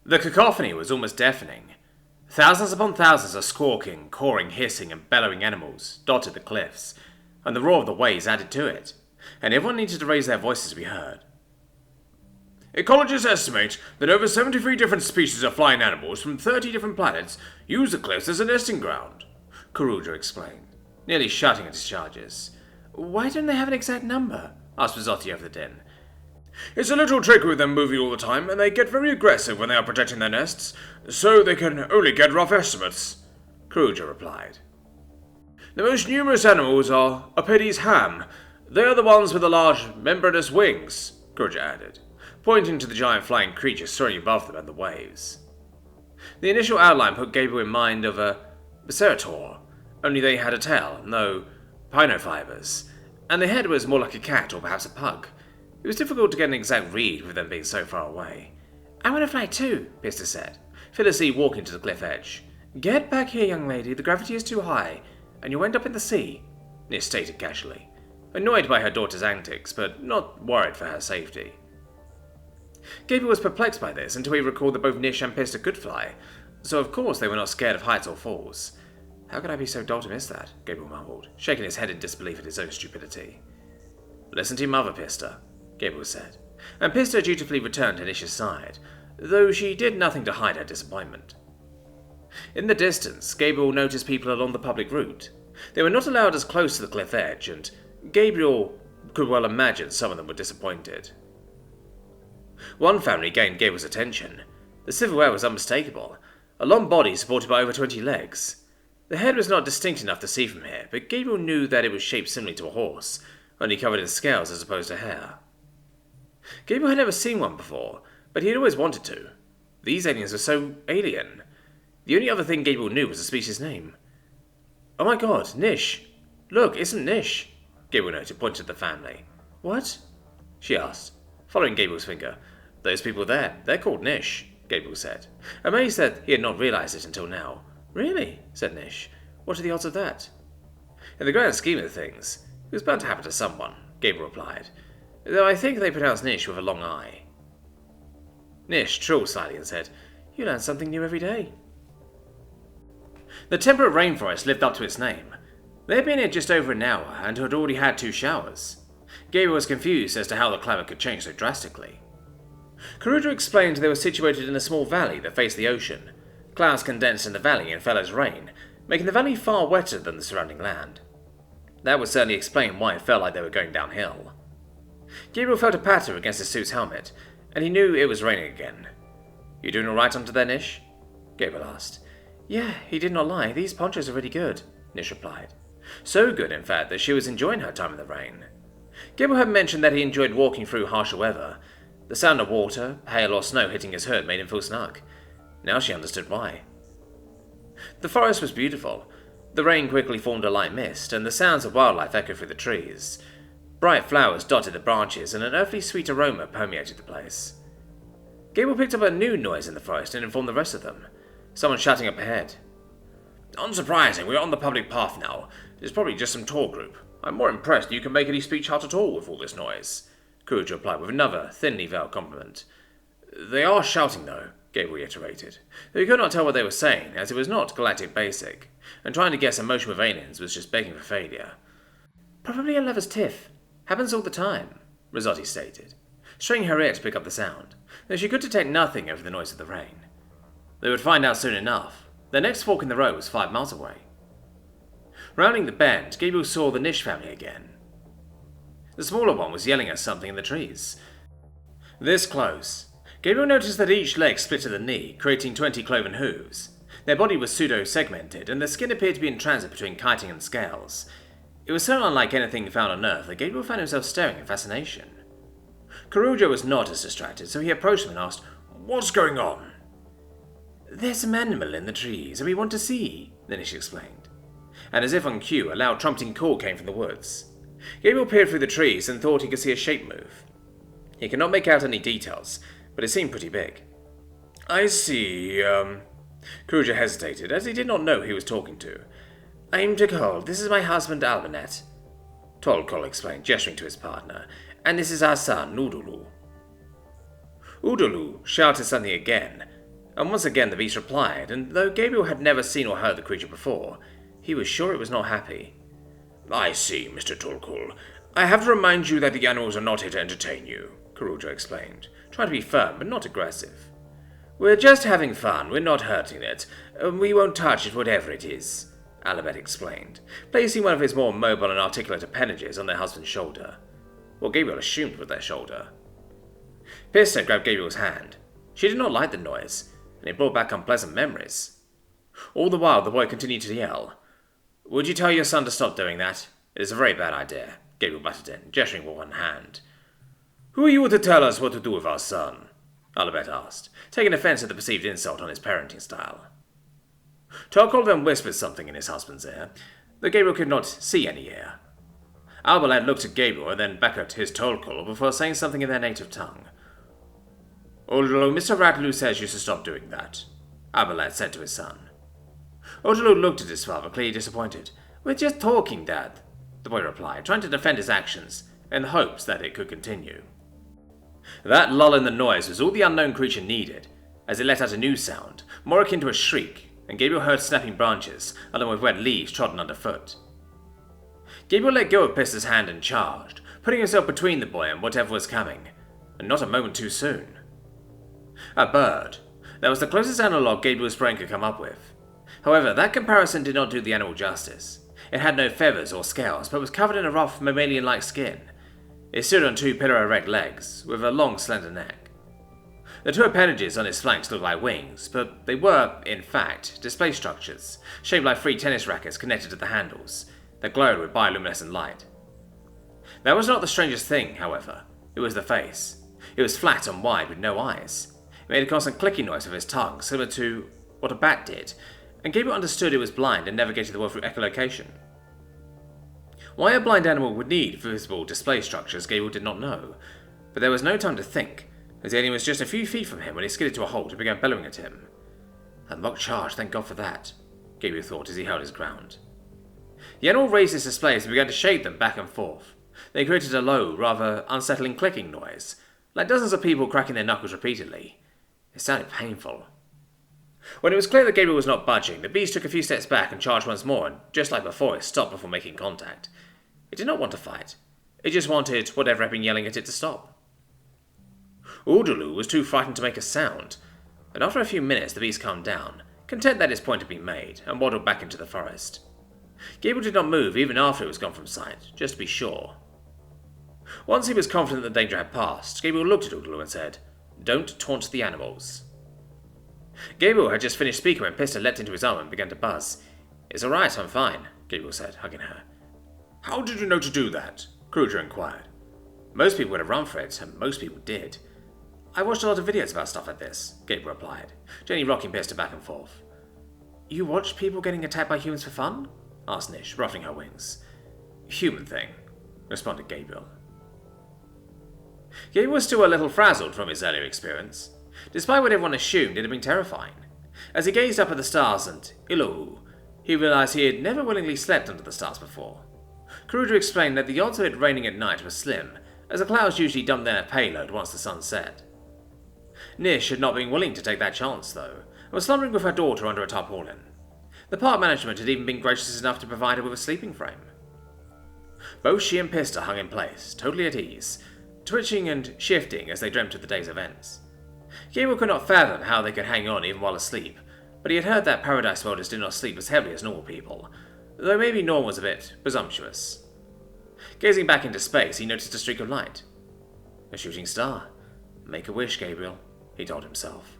The cacophony was almost deafening. Thousands upon thousands of squawking, cawing, hissing, and bellowing animals dotted the cliffs, and the roar of the waves added to it, and everyone needed to raise their voices to be heard. Ecologists estimate that over 73 different species of flying animals from 30 different planets use the cliffs as a nesting ground, Karuja explained, nearly shouting at his charges. Why don't they have an exact number? Asked Weston of the din. It's a little trick with them moving all the time, and they get very aggressive when they are protecting their nests, so they can only get rough estimates, Karuja replied. The most numerous animals are Apedis ham. They are the ones with the large membranous wings, Karuja added, pointing to the giant flying creatures soaring above them and the waves. The initial outline put Gabriel in mind of a Ceratosaur, only they had a tail, no pinofibers, and the head was more like a cat or perhaps a pug. It was difficult to get an exact read with them being so far away. I want to fly too, Pista said, fearlessly walking to the cliff edge. Get back here, young lady, the gravity is too high, and you'll end up in the sea, Nish stated casually, annoyed by her daughter's antics, but not worried for her safety. Gabriel was perplexed by this until he recalled that both Nish and Pista could fly, so of course they were not scared of heights or falls. How could I be so dull to miss that? Gabriel mumbled, shaking his head in disbelief at his own stupidity. Listen to your mother, Pista, Gabriel said, and Pista dutifully returned to Nish's side, though she did nothing to hide her disappointment. In the distance, Gabriel noticed people along the public route. They were not allowed as close to the cliff edge, and Gabriel could well imagine some of them were disappointed. One family gained Gabriel's attention. The silverware was unmistakable, a long body supported by over 20 legs. The head was not distinct enough to see from here, but Gabriel knew that it was shaped similarly to a horse, only covered in scales as opposed to hair. Gabriel had never seen one before, but he had always wanted to. These aliens were so alien. The only other thing Gabriel knew was the species' name. Oh my god, Nish! Look, isn't Nish? Gabriel noted, pointing to the family. What? She asked, following Gabriel's finger. Those people there, they're called Nish, Gabriel said, amazed that he had not realized it until now. Really? Said Nish. What are the odds of that? In the grand scheme of things, it was bound to happen to someone, Gabriel replied, though I think they pronounce Nish with a long I. Nish trilled slightly and said, You learn something new every day. The temperate rainforest lived up to its name. They had been here just over an hour and had already had 2 showers. Gabriel was confused as to how the climate could change so drastically. Karuja explained they were situated in a small valley that faced the ocean. Clouds condensed in the valley and fell as rain, making the valley far wetter than the surrounding land. That would certainly explain why it felt like they were going downhill. Gabriel felt a patter against his suit's helmet, and he knew it was raining again. You doing all right under there, Nish? Gabriel asked. Yeah, he did not lie. These ponchos are really good, Nish replied. So good, in fact, that she was enjoying her time in the rain. Gabriel had mentioned that he enjoyed walking through harsher weather. The sound of water, hail or snow hitting his hood made him feel snug. Now she understood why. The forest was beautiful. The rain quickly formed a light mist, and the sounds of wildlife echoed through the trees. Bright flowers dotted the branches, and an earthly sweet aroma permeated the place. Gabriel picked up a new noise in the forest and informed the rest of them. Someone shouting up ahead. Unsurprising, we're on the public path now. It's probably just some tour group. I'm more impressed you can make any speech out at all with all this noise, Karuja replied with another thinly veiled compliment. They are shouting, though, Gabriel reiterated, though he could not tell what they were saying, as it was not galactic basic, and trying to guess emotion with aliens was just begging for failure. Probably a lover's tiff. Happens all the time, Rosati stated, straining her ear to pick up the sound, though she could detect nothing over the noise of the rain. They would find out soon enough. Their next fork in the road was 5 miles away. Rounding the bend, Gabriel saw the Nish family again. The smaller one was yelling at something in the trees. This close, Gabriel noticed that each leg split at the knee, creating 20 cloven hooves. Their body was pseudo-segmented, and their skin appeared to be in transit between chitin and scales. It was so unlike anything found on Earth that Gabriel found himself staring in fascination. Karuja was not as distracted, so he approached them and asked, What's going on? There's some animal in the trees, and we want to see, the Nish explained. And as if on cue, a loud trumpeting call came from the woods. Gabriel peered through the trees and thought he could see a shape move. He could not make out any details, but it seemed pretty big. I see, Karuja hesitated, as he did not know who he was talking to. I'm Jakol. This is my husband, Albanet, Tolkol explained, gesturing to his partner. And this is our son, Udulu. Udulu shouted something again, And once again the beast replied, and though Gabriel had never seen or heard the creature before, he was sure it was not happy. I see, Mr. Tulkul. I have to remind you that the animals are not here to entertain you, Karuja explained, trying to be firm but not aggressive. We're just having fun, we're not hurting it. We won't touch it, whatever it is, Alibet explained, placing one of his more mobile and articulate appendages on their husband's shoulder. What Gabriel assumed was their shoulder. Pista grabbed Gabriel's hand. She did not like the noise, and it brought back unpleasant memories. All the while the boy continued to yell. Would you tell your son to stop doing that? It is a very bad idea, Gabriel butted in, gesturing with one hand. Who are you to tell us what to do with our son? Alibet asked, taking offense at the perceived insult on his parenting style. Tulkul then whispered something in his husband's ear, though Gabriel could not see any ear. Albalat looked at Gabriel and then back at his Tulkul before saying something in their native tongue. Oldalo, Mr. Ratlu says you should stop doing that, Albalat said to his son. Oldalo looked at his father, clearly disappointed. We're just talking, Dad, the boy replied, trying to defend his actions, in the hopes that it could continue. That lull in the noise was all the unknown creature needed, as it let out a new sound, more akin to a shriek, and Gabriel heard snapping branches, along with wet leaves trodden underfoot. Gabriel let go of Pista's hand and charged, putting himself between the boy and whatever was coming, and not a moment too soon. A bird. That was the closest analogue Gabriel's brain could come up with. However, that comparison did not do the animal justice. It had no feathers or scales, but was covered in a rough, mammalian-like skin. It stood on two pillar-erect legs, with a long, slender neck. The two appendages on its flanks looked like wings, but they were, in fact, display structures, shaped like three tennis rackets connected to the handles, that glowed with bioluminescent light. That was not the strangest thing, however. It was the face. It was flat and wide, with no eyes. It made a constant clicking noise with its tongue, similar to what a bat did, and Gabriel understood it was blind and navigated the world through echolocation. Why a blind animal would need visible display structures, Gabriel did not know, but there was no time to think, as the alien was just a few feet from him when he skidded to a halt and began bellowing at him. A mock charge, thank God for that, Gabriel thought as he held his ground. The animal raised its displays and began to shake them back and forth. They created a low, rather unsettling clicking noise, like dozens of people cracking their knuckles repeatedly. It sounded painful. When it was clear that Gabriel was not budging, the beast took a few steps back and charged once more, and just like before, it stopped before making contact. It did not want to fight. It just wanted whatever had been yelling at it to stop. Oodaloo was too frightened to make a sound, and after a few minutes the beast calmed down, content that its point had been made, and waddled back into the forest. Gabriel did not move even after it was gone from sight, just to be sure. Once he was confident that the danger had passed, Gabriel looked at Oodaloo and said, "Don't taunt the animals." Gabriel had just finished speaking when Pista leapt into his arm and began to buzz. "It's all right, I'm fine," Gabriel said, hugging her. "How did you know to do that?" Karuja inquired. "Most people would have run for it, and most people did. I watched a lot of videos about stuff like this," Gabriel replied, gently rocking Pista back and forth. "You watch people getting attacked by humans for fun?" asked Nish, ruffling her wings. "Human thing," responded Gabriel. Gabriel was still a little frazzled from his earlier experience. Despite what everyone assumed, it had been terrifying. As he gazed up at the stars and Ilohu, he realized he had never willingly slept under the stars before. Karuja explained that the odds of it raining at night were slim, as the clouds usually dumped their payload once the sun set. Nish had not been willing to take that chance, though, and was slumbering with her daughter under a tarpaulin. The park management had even been gracious enough to provide her with a sleeping frame. Both she and Pista hung in place, totally at ease, twitching and shifting as they dreamt of the day's events. Gabriel could not fathom how they could hang on even while asleep, but he had heard that paradise dwellers did not sleep as heavily as normal people, though maybe Norm was a bit presumptuous. Gazing back into space, he noticed a streak of light. A shooting star. Make a wish, Gabriel, he told himself.